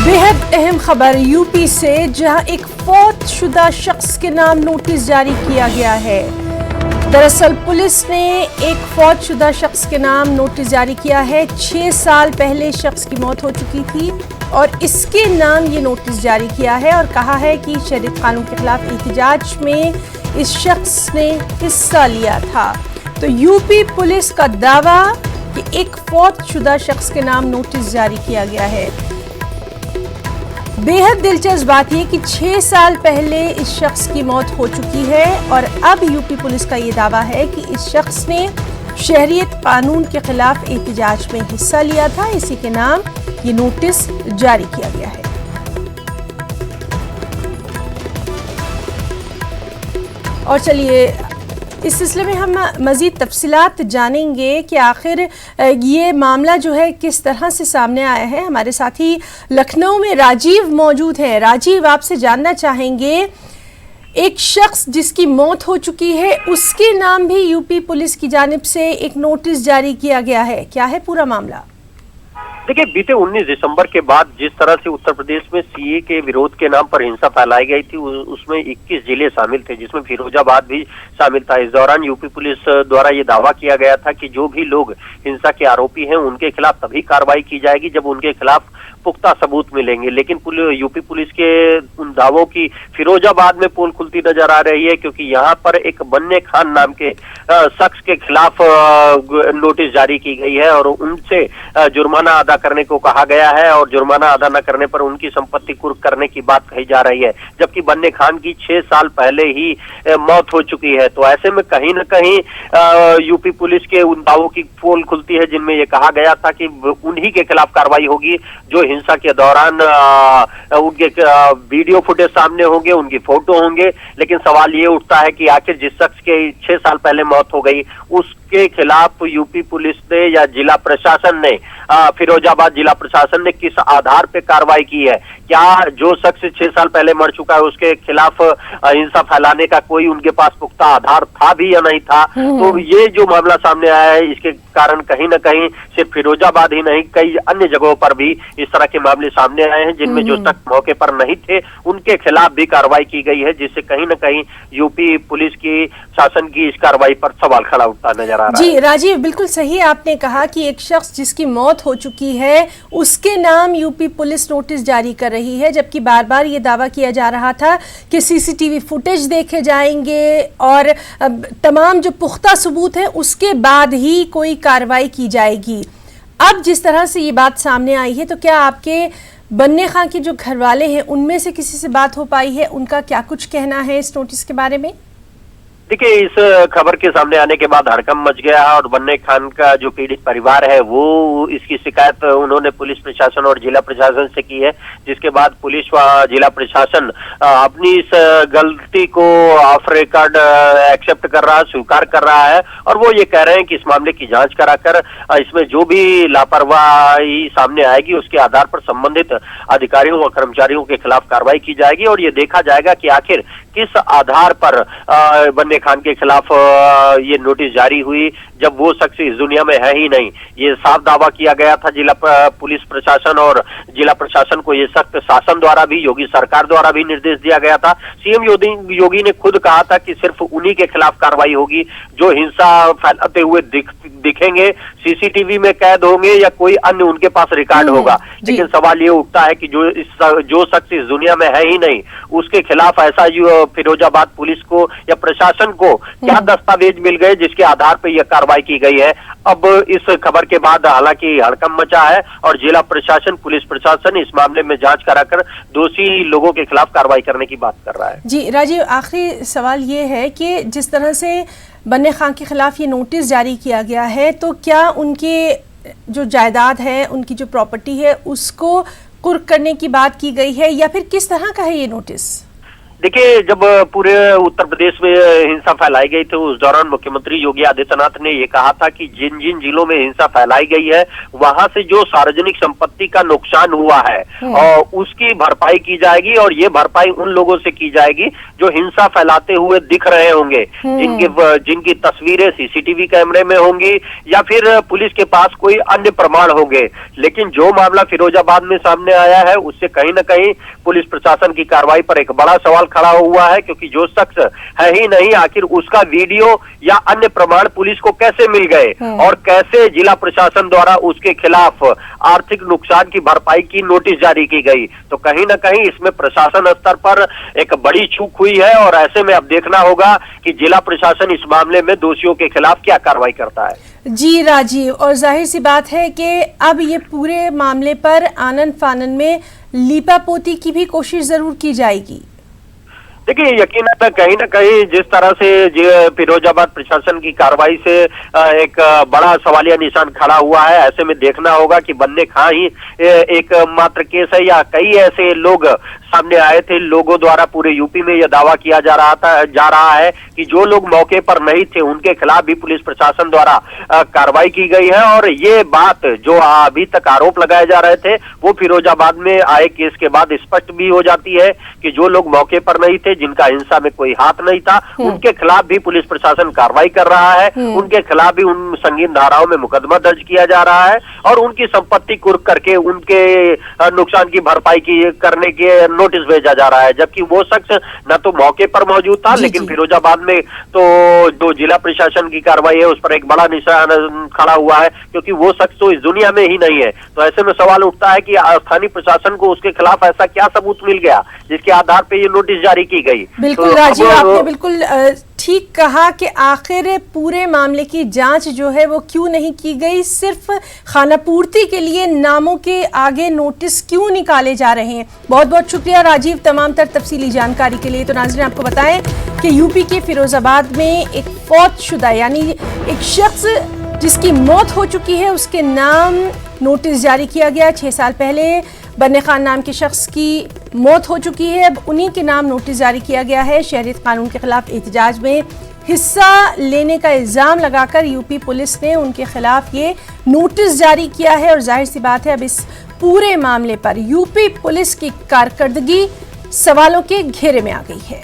बेहद अहम खबर यूपी से, जहां एक फौत शुदा शख्स के नाम नोटिस जारी किया गया है। दरअसल पुलिस ने एक फौत शुदा शख्स के नाम नोटिस जारी किया है। 6 साल पहले शख्स की मौत हो चुकी थी और इसके नाम ये नोटिस जारी किया है और कहा है कि शरीयत कानून के खिलाफ एहतजाज में इस शख्स ने हिस्सा लिया था। तो यूपी पुलिस का दावा कि एक फौत शुदा शख्स के नाम नोटिस जारी किया गया है। बेहद दिलचस्प बात यह कि 6 साल पहले इस शख्स की मौत हो चुकी है और अब यूपी पुलिस का ये दावा है कि इस शख्स ने शहरियत कानून के खिलाफ एहतजाज में हिस्सा लिया था। इसी के नाम ये नोटिस जारी किया गया है। और चलिए इस सिलसिले में हम मज़ीद तफसीलात जानेंगे कि आखिर ये मामला जो है किस तरह से सामने आया है। हमारे साथी लखनऊ में राजीव मौजूद हैं। राजीव, आपसे जानना चाहेंगे, एक शख्स जिसकी मौत हो चुकी है उसके नाम भी यूपी पुलिस की जानिब से एक नोटिस जारी किया गया है, क्या है पूरा मामला? देखिए, बीते 19 दिसंबर के बाद जिस तरह से उत्तर प्रदेश में सीए के विरोध के नाम पर हिंसा फैलाई गई थी, उसमें 21 जिले शामिल थे, जिसमें फिरोजाबाद भी शामिल था। इस दौरान यूपी पुलिस द्वारा ये दावा किया गया था कि जो भी लोग हिंसा के आरोपी हैं उनके खिलाफ तभी कार्रवाई की जाएगी जब उनके खिलाफ पुख्ता सबूत मिलेंगे। लेकिन यूपी पुलिस के उन दावों की फिरोजाबाद में पोल खुलती नजर आ रही है, क्योंकि यहाँ पर एक बन्ने खान नाम के शख्स के खिलाफ नोटिस जारी की गई है और उनसे जुर्माना अदा करने को कहा गया है और जुर्माना अदा न करने पर उनकी संपत्ति कुर्क करने की बात कही जा रही है, जबकि बन्ने खान की 6 साल पहले ही मौत हो चुकी है। तो ऐसे में कहीं न कहीं यूपी पुलिस के उन दावों की पोल खुलती है जिनमें यह कहा गया था कि उन्हीं के खिलाफ कार्रवाई होगी जो हिंसा के दौरान उनके वीडियो फुटेज सामने होंगे, उनकी फोटो होंगे। लेकिन सवाल ये उठता है कि आखिर जिस शख्स के 6 साल पहले मौत हो गई उसके खिलाफ यूपी पुलिस ने या जिला प्रशासन ने, फिरोजाबाद जिला प्रशासन ने किस आधार पे कार्रवाई की है? क्या जो शख्स 6 साल पहले मर चुका है उसके खिलाफ हिंसा फैलाने का कोई उनके पास पुख्ता आधार था भी या नहीं था? तो ये जो मामला सामने आया है, इसके कारण कहीं न कहीं सिर्फ फिरोजाबाद ही नहीं, कई अन्य जगहों पर भी इस तरह के मामले सामने आए हैं जिनमें जो शख्स मौके पर नहीं थे उनके खिलाफ भी कार्रवाई की गई है, जिससे कहीं न कहीं यूपी पुलिस की शासन की इस कार्रवाई पर सवाल खड़ा उठता नजर आ रहा है। जी राजीव, बिल्कुल सही आपने कहा कि एक शख्स जिसकी मौत हो चुकी है उसके नाम यूपी पुलिस नोटिस जारी कर रही है, जबकि बार बार ये दावा किया जा रहा था कि सीसीटीवी फुटेज देखे जाएंगे और तमाम जो पुख्ता सबूत है उसके बाद ही कोई कार्रवाई की जाएगी। अब जिस तरह से ये बात सामने आई है, तो क्या आपके बन्ने खां के जो घर वाले हैं उनमें से किसी से बात हो पाई है? उनका क्या कुछ कहना है इस नोटिस के बारे में? देखिए, इस खबर के सामने आने के बाद हड़कंप मच गया है और बन्ने खान का जो पीड़ित परिवार है वो इसकी शिकायत उन्होंने पुलिस प्रशासन और जिला प्रशासन से की है, जिसके बाद पुलिस व जिला प्रशासन अपनी इस गलती को ऑफ रिकॉर्ड एक्सेप्ट कर रहा है, स्वीकार कर रहा है और वो ये कह रहे हैं कि इस मामले की जांच कराकर इसमें जो भी लापरवाही सामने आएगी उसके आधार पर संबंधित अधिकारियों व कर्मचारियों के खिलाफ कार्रवाई की जाएगी और ये देखा जाएगा कि आखिर किस आधार पर बन्ने खान के खिलाफ ये नोटिस जारी हुई, जब वो शख्स इस दुनिया में है ही नहीं। ये साफ दावा किया गया था जिला पुलिस प्रशासन और जिला प्रशासन को, ये सख्त शासन द्वारा भी, योगी सरकार द्वारा भी निर्देश दिया गया था। सीएम योगी ने खुद कहा था कि सिर्फ उन्हीं के खिलाफ कार्रवाई होगी जो हिंसा फैलाते हुए दिखेंगे, सीसीटीवी में कैद होंगे या कोई अन्य उनके पास रिकॉर्ड होगा। लेकिन सवाल ये उठता है कि जो शख्स इस दुनिया में है ही नहीं उसके खिलाफ ऐसा फिरोजाबाद पुलिस को या प्रशासन को क्या दस्तावेज मिल गए जिसके आधार पर यह कार्रवाई की गई है? अब इस खबर के बाद हालांकि हड़कंप मचा है और जिला प्रशासन, पुलिस प्रशासन इस मामले में जांच कराकर दोषी लोगों के खिलाफ कार्रवाई करने की बात कर रहा है। जी राजीव, आखिरी सवाल ये है कि जिस तरह से बन्ने खान के खिलाफ ये नोटिस जारी किया गया है, तो क्या उनके जो जायदाद है, उनकी जो प्रॉपर्टी है उसको कुर्क करने की बात की गई है या फिर किस तरह का है ये नोटिस? देखिए, जब पूरे उत्तर प्रदेश में हिंसा फैलाई गई थी उस दौरान मुख्यमंत्री योगी आदित्यनाथ ने ये कहा था कि जिन जिन जिलों में हिंसा फैलाई गई है वहां से जो सार्वजनिक संपत्ति का नुकसान हुआ है और उसकी भरपाई की जाएगी, और ये भरपाई उन लोगों से की जाएगी जो हिंसा फैलाते हुए दिख रहे होंगे, जिनकी तस्वीरें सीसीटीवी कैमरे में होंगी या फिर पुलिस के पास कोई अन्य प्रमाण होंगे। लेकिन जो मामला फिरोजाबाद में सामने आया है उससे कहीं ना कहीं पुलिस प्रशासन की कार्रवाई पर एक बड़ा सवाल खड़ा हुआ है, क्योंकि जो शख्स है ही नहीं, आखिर उसका वीडियो या अन्य प्रमाण पुलिस को कैसे मिल गए और कैसे जिला प्रशासन द्वारा उसके खिलाफ आर्थिक नुकसान की भरपाई की नोटिस जारी की गई। तो कहीं ना कहीं इसमें प्रशासन स्तर पर एक बड़ी चूक हुई है, और ऐसे में अब देखना होगा कि जिला प्रशासन इस मामले में दोषियों के खिलाफ क्या कार्रवाई करता है। जी राजीव, और जाहिर सी बात है कि अब ये पूरे मामले पर आनन फानन में लीपापोती की भी कोशिश जरूर की जाएगी। देखिए, यकीनन कहीं ना कहीं जिस तरह से फिरोजाबाद प्रशासन की कार्रवाई से एक बड़ा सवालिया निशान खड़ा हुआ है, ऐसे में देखना होगा कि बन्ने खां ही एक मात्र केस है या कई ऐसे लोग सामने आए थे। लोगों द्वारा पूरे यूपी में यह दावा किया जा रहा है कि जो लोग मौके पर नहीं थे उनके खिलाफ भी पुलिस प्रशासन द्वारा कार्रवाई की गई है, और ये बात जो अभी तक आरोप लगाए जा रहे थे वो फिरोजाबाद में आए केस के बाद स्पष्ट भी हो जाती है कि जो लोग मौके पर नहीं थे, जिनका हिंसा में कोई हाथ नहीं था, उनके खिलाफ भी पुलिस प्रशासन कार्रवाई कर रहा है, उनके खिलाफ भी उन संगीन धाराओं में मुकदमा दर्ज किया जा रहा है, और उनकी संपत्ति कुर्क करके उनके नुकसान की भरपाई करने के नोटिस भेजा जा रहा है। जबकि वो शख्स न तो मौके पर मौजूद था, लेकिन फिरोजाबाद में तो जो जिला प्रशासन की कार्रवाई है उस पर एक बड़ा निशान खड़ा हुआ है, क्योंकि वो शख्स तो इस दुनिया में ही नहीं है। तो ऐसे में सवाल उठता है कि स्थानीय प्रशासन को उसके खिलाफ ऐसा क्या सबूत मिल गया जिसके आधार पर ये नोटिस जारी की गई। बिल्कुल तो राजीव, आपने बिल्कुल ठीक कहा कि आखिर पूरे मामले की जांच जो है वो क्यों नहीं की गई, सिर्फ खानापूर्ति के लिए नामों के आगे नोटिस क्यों निकाले जा रहे हैं। बहुत बहुत शुक्रिया राजीव तमाम तर तफसीली जानकारी के लिए। तो नाज़रीन, आपको बताएं कि यूपी के फिरोजाबाद में एक फौतशुदा यानी एक शख्स जिसकी मौत हो चुकी है उसके नाम नोटिस जारी किया गया। 6 साल पहले बन्ने खान नाम के शख्स की मौत हो चुकी है, अब उन्हीं के नाम नोटिस जारी किया गया है। शहरियत कानून के खिलाफ एहतजाज में हिस्सा लेने का इल्ज़ाम लगाकर यूपी पुलिस ने उनके खिलाफ ये नोटिस जारी किया है, और जाहिर सी बात है अब इस पूरे मामले पर यूपी पुलिस की कारकर्दगी सवालों के घेरे में आ गई है।